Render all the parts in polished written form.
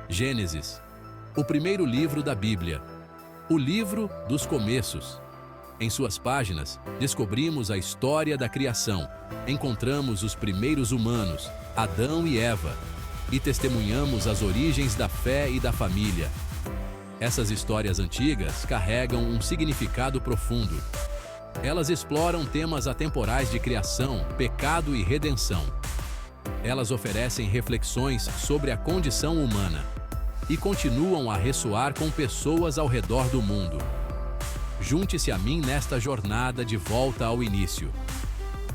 Gênesis, o primeiro livro da Bíblia, o livro dos começos. Em suas páginas, descobrimos a história da criação, encontramos os primeiros humanos, Adão e Eva, e testemunhamos as origens da fé e da família. Essas histórias antigas carregam um significado profundo. Elas exploram temas atemporais de criação, pecado e redenção. Elas oferecem reflexões sobre a condição humana e continuam a ressoar com pessoas ao redor do mundo. Junte-se a mim nesta jornada de volta ao início.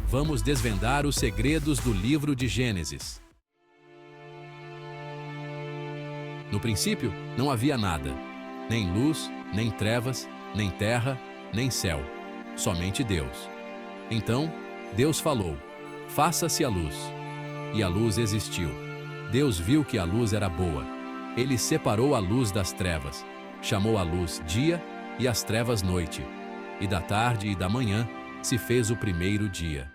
Vamos desvendar os segredos do livro de Gênesis. No princípio, não havia nada, nem luz, nem trevas, nem terra, nem céu, somente Deus. Então, Deus falou: faça-se a luz. E a luz existiu. Deus viu que a luz era boa. Ele separou a luz das trevas, chamou a luz dia e as trevas noite. E da tarde e da manhã se fez o primeiro dia.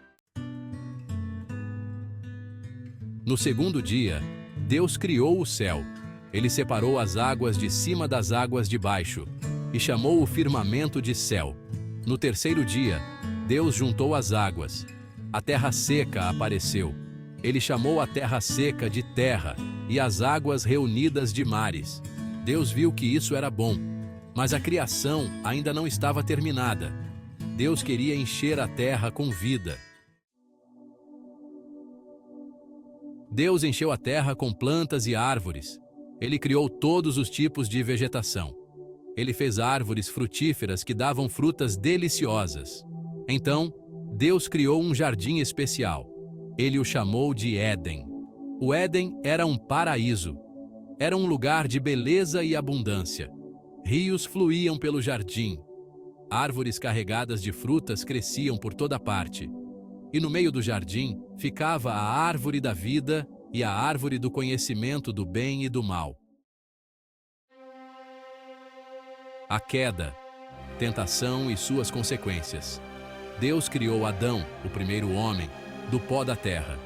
No segundo dia, Deus criou o céu. Ele separou as águas de cima das águas de baixo e chamou o firmamento de céu. No terceiro dia, Deus juntou as águas. A terra seca apareceu. Ele chamou a terra seca de terra e as águas reunidas de mares. Deus viu que isso era bom, mas a criação ainda não estava terminada. Deus queria encher a terra com vida. Deus encheu a terra com plantas e árvores. Ele criou todos os tipos de vegetação. Ele fez árvores frutíferas que davam frutas deliciosas. Então, Deus criou um jardim especial. Ele o chamou de Éden. O Éden era um paraíso. Era um lugar de beleza e abundância. Rios fluíam pelo jardim. Árvores carregadas de frutas cresciam por toda parte. E no meio do jardim ficava a árvore da vida e a árvore do conhecimento do bem e do mal. A queda, tentação e suas consequências. Deus criou Adão, o primeiro homem, do pó da terra.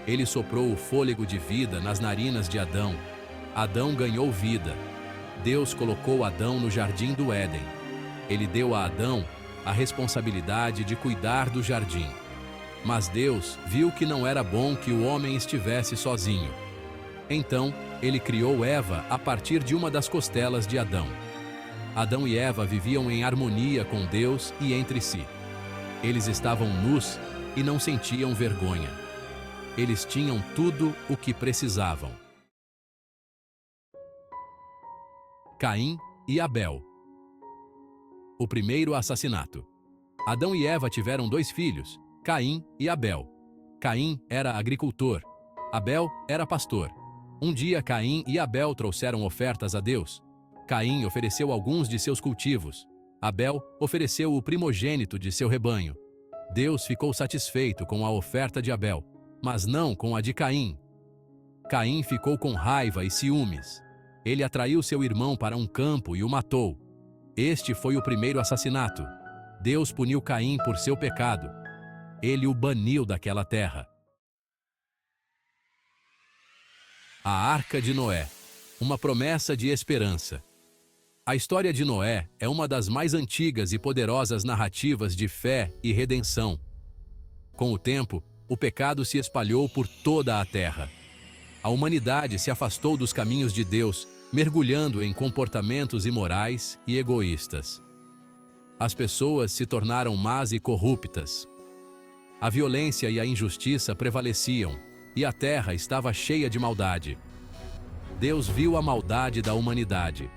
Ele soprou o fôlego de vida nas narinas de Adão. Adão ganhou vida. Deus colocou Adão no jardim do Éden. Ele deu a Adão a responsabilidade de cuidar do jardim. Mas Deus viu que não era bom que o homem estivesse sozinho. Então, ele criou Eva a partir de uma das costelas de Adão. Adão e Eva viviam em harmonia com Deus e entre si. Eles estavam nus e não sentiam vergonha. Eles tinham tudo o que precisavam. Caim e Abel. O primeiro assassinato. Adão e Eva tiveram 2 filhos, Caim e Abel. Caim era agricultor. Abel era pastor. Um dia Caim e Abel trouxeram ofertas a Deus. Caim ofereceu alguns de seus cultivos. Abel ofereceu o primogênito de seu rebanho. Deus ficou satisfeito com a oferta de Abel, mas não com a de Caim. Caim ficou com raiva e ciúmes. Ele atraiu seu irmão para um campo e o matou. Este foi o primeiro assassinato. Deus puniu Caim por seu pecado. Ele o baniu daquela terra. A Arca de Noé, uma promessa de esperança. A história de Noé é uma das mais antigas e poderosas narrativas de fé e redenção. Com o tempo, o pecado se espalhou por toda a terra. A humanidade se afastou dos caminhos de Deus, mergulhando em comportamentos imorais e egoístas. As pessoas se tornaram más e corruptas. A violência e a injustiça prevaleciam, e a terra estava cheia de maldade. Deus viu a maldade da humanidade.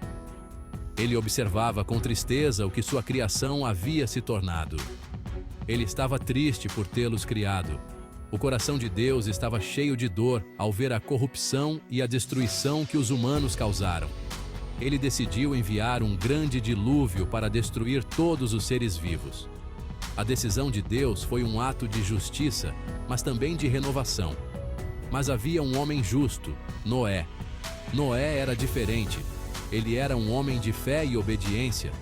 Ele observava com tristeza o que sua criação havia se tornado. Ele estava triste por tê-los criado. O coração de Deus estava cheio de dor ao ver a corrupção e a destruição que os humanos causaram. Ele decidiu enviar um grande dilúvio para destruir todos os seres vivos. A decisão de Deus foi um ato de justiça, mas também de renovação. Mas havia um homem justo, Noé. Noé era diferente. Ele era um homem de fé e obediência.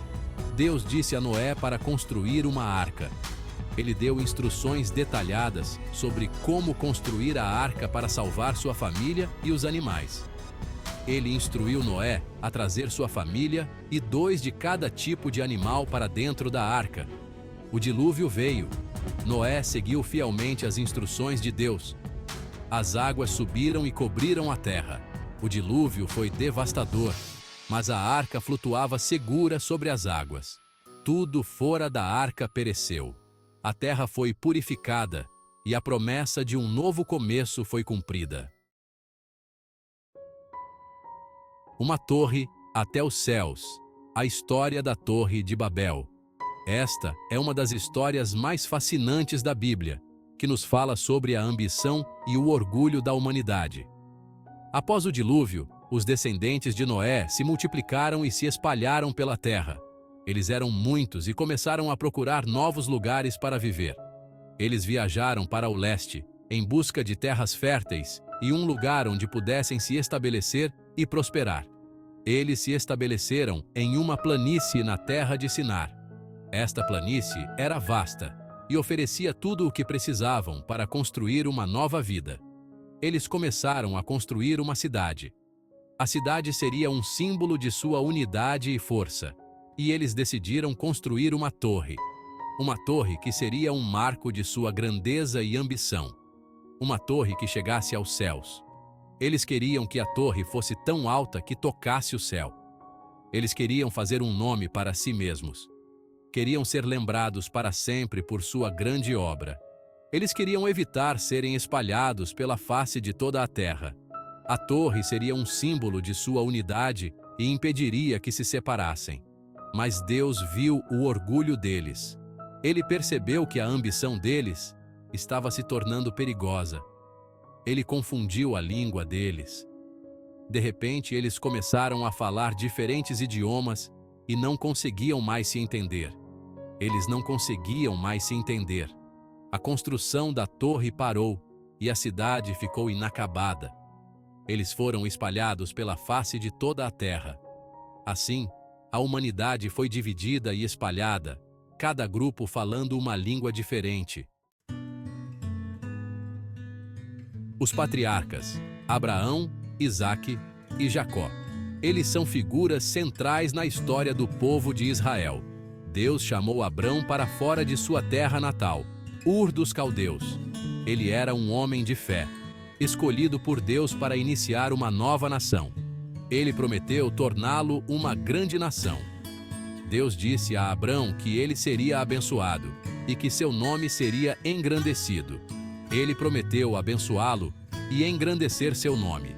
Deus disse a Noé para construir uma arca. Ele deu instruções detalhadas sobre como construir a arca para salvar sua família e os animais. Ele instruiu Noé a trazer sua família e 2 de cada tipo de animal para dentro da arca. O dilúvio veio. Noé seguiu fielmente as instruções de Deus. As águas subiram e cobriram a terra. O dilúvio foi devastador, mas a arca flutuava segura sobre as águas. Tudo fora da arca pereceu. A terra foi purificada e a promessa de um novo começo foi cumprida. Uma torre até os céus. A história da Torre de Babel. Esta é uma das histórias mais fascinantes da Bíblia, que nos fala sobre a ambição e o orgulho da humanidade. Após o dilúvio, os descendentes de Noé se multiplicaram e se espalharam pela terra. Eles eram muitos e começaram a procurar novos lugares para viver. Eles viajaram para o leste, em busca de terras férteis e um lugar onde pudessem se estabelecer e prosperar. Eles se estabeleceram em uma planície na terra de Sinar. Esta planície era vasta e oferecia tudo o que precisavam para construir uma nova vida. Eles começaram a construir uma cidade. A cidade seria um símbolo de sua unidade e força, e eles decidiram construir uma torre. Uma torre que seria um marco de sua grandeza e ambição. Uma torre que chegasse aos céus. Eles queriam que a torre fosse tão alta que tocasse o céu. Eles queriam fazer um nome para si mesmos. Queriam ser lembrados para sempre por sua grande obra. Eles queriam evitar serem espalhados pela face de toda a terra. A torre seria um símbolo de sua unidade e impediria que se separassem. Mas Deus viu o orgulho deles. Ele percebeu que a ambição deles estava se tornando perigosa. Ele confundiu a língua deles. De repente, eles começaram a falar diferentes idiomas e não conseguiam mais se entender. Eles não conseguiam mais se entender. A construção da torre parou e a cidade ficou inacabada. Eles foram espalhados pela face de toda a terra. Assim, a humanidade foi dividida e espalhada, cada grupo falando uma língua diferente. Os patriarcas, Abraão, Isaque e Jacó. Eles são figuras centrais na história do povo de Israel. Deus chamou Abrão para fora de sua terra natal, Ur dos Caldeus. Ele era um homem de fé, escolhido por Deus para iniciar uma nova nação. Ele prometeu torná-lo uma grande nação. Deus disse a Abrão que ele seria abençoado e que seu nome seria engrandecido. Ele prometeu abençoá-lo e engrandecer seu nome.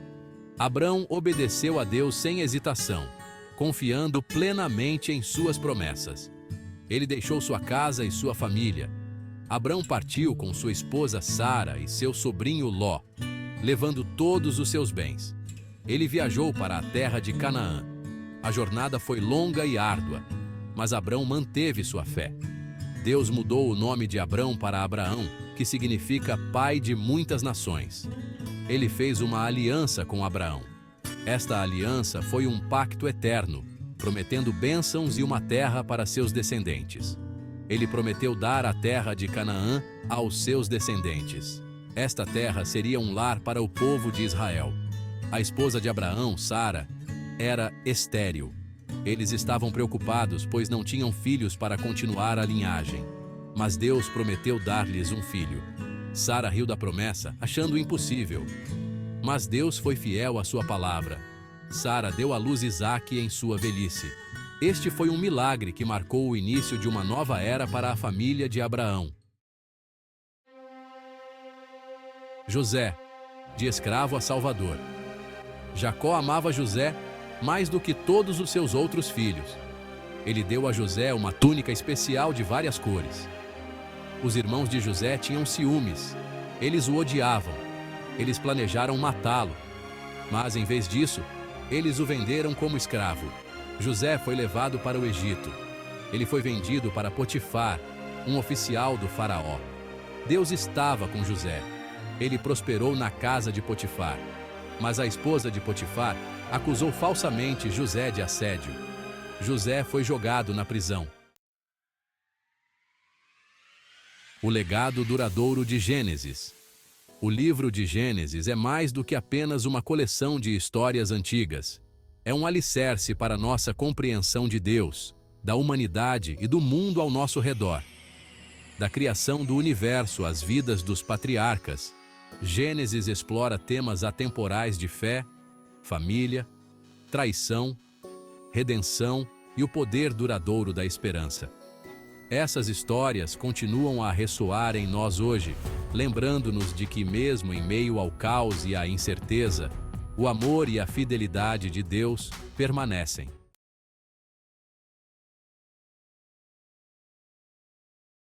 Abrão obedeceu a Deus sem hesitação, confiando plenamente em suas promessas. Ele deixou sua casa e sua família. Abrão partiu com sua esposa Sara e seu sobrinho Ló, levando todos os seus bens. Ele viajou para a terra de Canaã. A jornada foi longa e árdua, mas Abrão manteve sua fé. Deus mudou o nome de Abrão para Abraão, que significa pai de muitas nações. Ele fez uma aliança com Abraão. Esta aliança foi um pacto eterno, prometendo bênçãos e uma terra para seus descendentes. Ele prometeu dar a terra de Canaã aos seus descendentes. Esta terra seria um lar para o povo de Israel. A esposa de Abraão, Sara, era estéril. Eles estavam preocupados, pois não tinham filhos para continuar a linhagem. Mas Deus prometeu dar-lhes um filho. Sara riu da promessa, achando impossível. Mas Deus foi fiel à sua palavra. Sara deu à luz Isaque em sua velhice. Este foi um milagre que marcou o início de uma nova era para a família de Abraão. José, de escravo a salvador. Jacó amava José mais do que todos os seus outros filhos. Ele deu a José uma túnica especial de várias cores. Os irmãos de José tinham ciúmes. Eles o odiavam. Eles planejaram matá-lo. Mas, em vez disso, eles o venderam como escravo. José foi levado para o Egito. Ele foi vendido para Potifar, um oficial do faraó. Deus estava com José. Ele prosperou na casa de Potifar. Mas a esposa de Potifar acusou falsamente José de assédio. José foi jogado na prisão. O legado duradouro de Gênesis. O livro de Gênesis é mais do que apenas uma coleção de histórias antigas. É um alicerce para nossa compreensão de Deus, da humanidade e do mundo ao nosso redor. Da criação do universo às vidas dos patriarcas, Gênesis explora temas atemporais de fé, família, traição, redenção e o poder duradouro da esperança. Essas histórias continuam a ressoar em nós hoje, lembrando-nos de que mesmo em meio ao caos e à incerteza, o amor e a fidelidade de Deus permanecem.